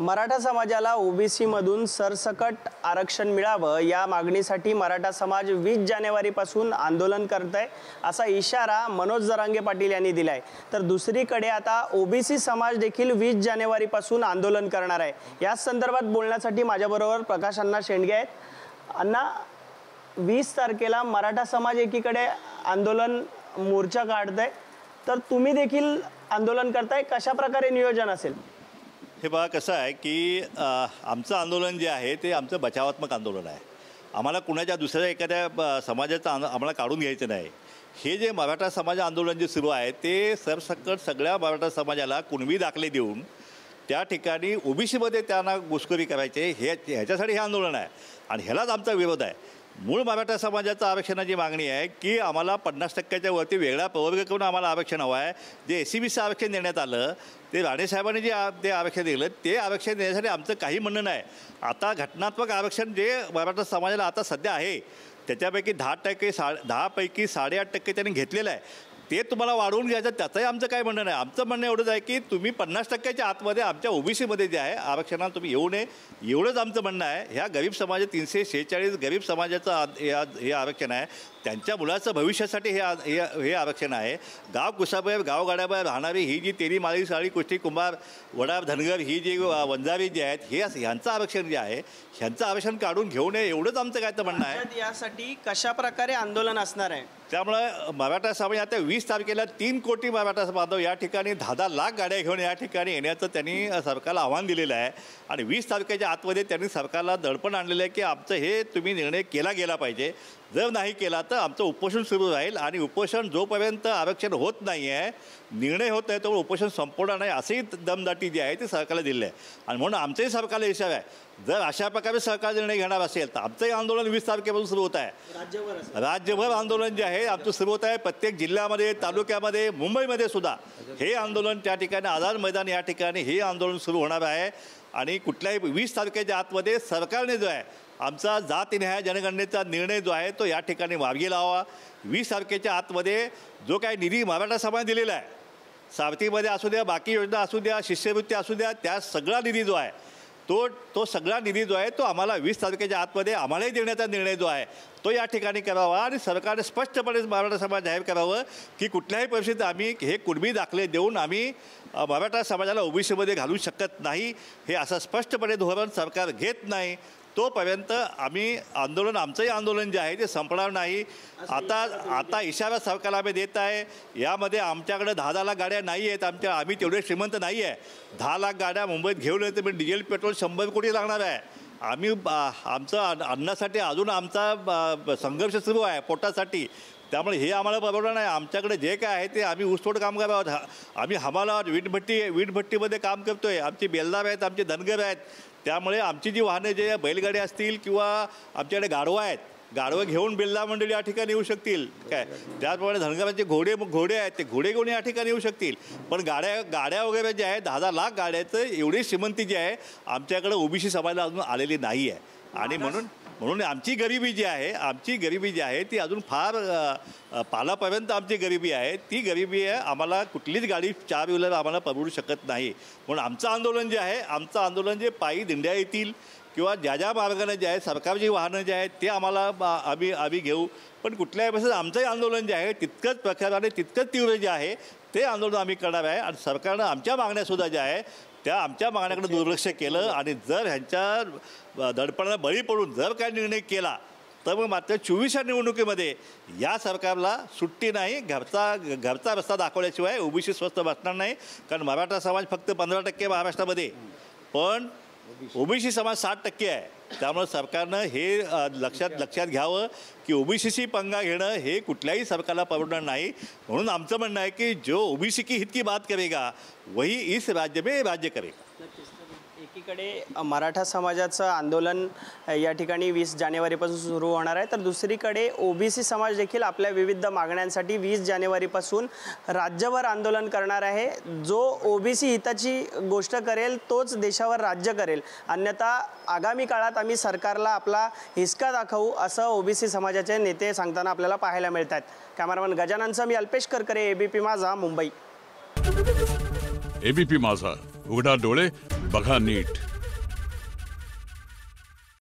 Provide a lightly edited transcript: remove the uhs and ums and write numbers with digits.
मराठा समाजाला ओबीसी मधून सरसकट आरक्षण मिळावं या मागणीसाठी मराठा समाज 20 जानेवारीपासून आंदोलन करत आहे असा इशारा मनोज जरांगे पाटील यांनी दिलाय। तर दुसरीकडे आता ओबीसी समाज देखील 20 जानेवारीपासून आंदोलन करणार आहे। या संदर्भात बोलण्यासाठी माझ्याबरोबर प्रकाश अण्णा शेंडगे आहेत। अण्णा, 20 तारखेला मराठा समाज एकीकडे आंदोलन मोर्चा काढतोय, तर तुम्ही देखील आंदोलन करताय, कशा प्रकारे नियोजन असेल? हे बघा कसं आहे की आमचं आंदोलन जे आहे ते आमचं बचावात्मक आंदोलन आहे। आम्हाला कुणाच्या दुसऱ्या एखाद्या समाजाचं आम्हाला काढून घ्यायचं नाही। हे जे मराठा समाज आंदोलन जे सुरू आहे ते सरसकट सगळ्या मराठा समाजाला कुणबी दाखले देऊन त्या ठिकाणी ओबीसीमध्ये त्यांना घुसखोरी करायचे ह्याच्यासाठी हे आंदोलन आहे आणि ह्यालाच आमचा विरोध आहे। मूळ मराठा समाजाचं आरक्षणाची मागणी आहे की आम्हाला 50% वरती वेगळा प्रवर्ग करून आम्हाला आरक्षण हवं आहे। जे SC-BC आरक्षण देण्यात आलं ते राणेसाहेबांनी जे ते आरक्षण दिलं ते आरक्षण देण्यासाठी आमचं काही म्हणणं नाही। आता घटनात्मक आरक्षण जे मराठा समाजाला आता सध्या आहे त्याच्यापैकी 10% पैकी 8.5% त्यांनी घेतलेलं आहे, ते तुम्हाला वाढवून घ्यायचं त्याचंही आमचं काय म्हणणं नाही। आमचं म्हणणं एवढंच आहे की तुम्ही 50%च्या आतमध्ये आमच्या ओबीसीमध्ये जे आहे आरक्षणाला तुम्ही येऊ नये, एवढंच आमचं म्हणणं आहे। ह्या गरीब समाज 346 गरीब समाजाचं हे आरक्षण आहे, त्यांच्या मुलाचं भविष्यासाठी हे आरक्षण आहे। गाव कुसाबाहेर गावगाड्याबाहेर राहणारी ही जी तेली माळी साळी कुष्टी कुंभार वडार धनगर ही जी वंजारी जी आहेत ह्यांचं आरक्षण जे आहे ह्यांचं आरक्षण काढून घेऊ नये, एवढंच आमचं काय तर म्हणणं आहे। यासाठी कशा प्रकारे आंदोलन असणार आहे? त्यामुळे मराठा समाज आता 20 तारखेला 3 कोटी मराठा बांधव या ठिकाणी 10 लाख गाड्या घेऊन या ठिकाणी येण्याचं त्यांनी सरकारला आव्हान दिलेलं आहे आणि 20 तारखेच्या आतमध्ये त्यांनी सरकारला दडपण आणलेलं आहे की आमचं हे तुम्ही निर्णय केला गेला पाहिजे। जर नाही केला तर आमचं उपोषण सुरू राहील आणि उपोषण जोपर्यंत आरक्षण होत नाही आहे, निर्णय होत आहे, तोवर उपोषण संपवणार नाही असेही दमदाटी जी आहे ती सरकारला दिली आहे। आणि म्हणून आमचंही सरकारला इशारा आहे, जर अशा प्रकारे सरकार निर्णय घेणार असेल तर आमचंही आंदोलन 20 तारखेपासून सुरू होत आहे। राज्यभर आंदोलन जे आहे आमचं सुरू होत आहे। प्रत्येक जिल्ह्यामध्ये तालुक्यामध्ये मुंबईमध्ये सुद्धा हे आंदोलन त्या ठिकाणी आझाद मैदान या ठिकाणी हे आंदोलन सुरू होणार आहे आणि कुठल्याही 20 तारखेच्या आतमध्ये सरकारने जो आहे आमचा जातीनिहाय जनगणनेचा निर्णय जो आहे तो या ठिकाणी मार्गी लावा। 20 तारखेच्या आतमध्ये जो काही निधी मराठा समाज दिलेला आहे, सारथीमध्ये असू द्या, बाकी योजना असू द्या, शिष्यवृत्ती असू द्या, त्या सगळा निधी जो आहे तो सगळा निधी जो आहे तो आम्हाला 20 तारखेच्या आतमध्ये आम्हालाही देण्याचा निर्णय जो आहे तो या ठिकाणी करावा आणि सरकारने स्पष्टपणे मराठा समाज जाहीर करावं की कुठल्याही परिस्थितीत आम्ही हे कुणबी दाखले देऊन आम्ही मराठा समाजाला ओबीसीमध्ये घालू शकत नाही। हे असं स्पष्टपणे धोरण सरकार घेत नाही तोपर्यंत आम्ही आमचंही आंदोलन जे आहे ते संपणार नाही। आता इशारा सरकारला आम्ही देत आहे, यामध्ये आमच्याकडे 10 लाख गाड्या नाही आहेत, आम्ही तेवढे श्रीमंत नाही आहे। 10 लाख गाड्या मुंबईत घेऊन येते पण डिझेल पेट्रोल 100 कोटी लागणार आहे। आम्ही आमचं अन्नासाठी अजून आमचा संघर्ष सुरू आहे पोटासाठी, त्यामुळे हे आम्हाला परवडणार नाही। आमच्याकडे जे काय आहे ते आम्ही ऊसतोड कामगार आहोत, आम्ही हमाल आहोत, वीटभट्टीमध्ये काम करतो आहे, आमचे बेलदार आहेत, आमचे धनगर आहेत। त्यामुळे आमची जी वाहनं जे बैलगाडी असतील किंवा आमच्याकडे गाढवं आहेत, गाढवं घेऊन बेलदार मंडळी या ठिकाणी येऊ शकतील काय, त्याचप्रमाणे धनगरांचे घोडे आहेत ते घोडे घेऊन या ठिकाणी येऊ शकतील। पण गाड्या वगैरे जे आहे 10 लाख गाड्याचं एवढी श्रीमंती जी आहे आमच्याकडे ओबीसी समाजाला अजून आलेली नाही आहे आणि म्हणून आमची गरिबी जी आहे ती अजून फार पालापर्यंत आमची गरिबी आहे। ती गरिबी आहे, आम्हाला कुठलीच गाडी 4 व्हीलर आम्हाला परवडू शकत नाही। म्हणून आमचं आंदोलन जे पायी दिंड्या येतील किंवा ज्या मार्गाने जे आहे सरकारची वाहनं जे आहेत ते आम्हाला आम्ही घेऊ, पण कुठल्याही परिस्थितीत आमचंही आंदोलन जे आहे तितकंच प्रकाराने तितकंच तीव्र जे आहे ते आंदोलन आम्ही करणार आहे। आणि सरकारनं आमच्या मागण्यासुद्धा ज्या आहे त्या आमच्या मागण्याकडे दुर्लक्ष केलं आणि जर ह्यांच्या दडपणाला बळी पडून जर काय निर्णय केला तर मग मात्र 24 निवडणुकीमध्ये या सरकारला सुट्टी नाही। घरचा रस्ता दाखवल्याशिवाय ओबीसी स्वस्त बसणार नाही, कारण मराठा समाज फक्त 15% महाराष्ट्रामध्ये, पण ओबीसी समाज 60% आहे। त्यामुळे सरकारनं हे लक्षात घ्यावं की ओबीसीशी पंगा घेणं हे कुठल्याही सरकारला परवडणार नाही। म्हणून आमचं म्हणणं आहे की जो ओबीसी की हित की बात करेगा वही इस राज्य में राज्य करेगा। एकीकडे मराठा समाजाचं आंदोलन या ठिकाणी 20 जानेवारीपासून सुरू होणार आहे, तर दुसरीकडे ओबीसी समाज देखील आपल्या विविध मागण्यांसाठी 20 जानेवारीपासून राज्यभर आंदोलन करणार आहे। जो ओबीसी हिताची गोष्ट करेल तोच देशावर राज्य करेल, अन्यथा आगामी काळात आम्ही सरकारला आपला हिसका दाखवू असं ओबीसी समाजाचे नेते सांगताना आपल्याला पाहायला मिळतात। कॅमेरामन गजाननसह मी अल्पेश करकरे, एबीपी माझा, मुंबई। एबीपी माझा, उघडा डोळे बघा नीट.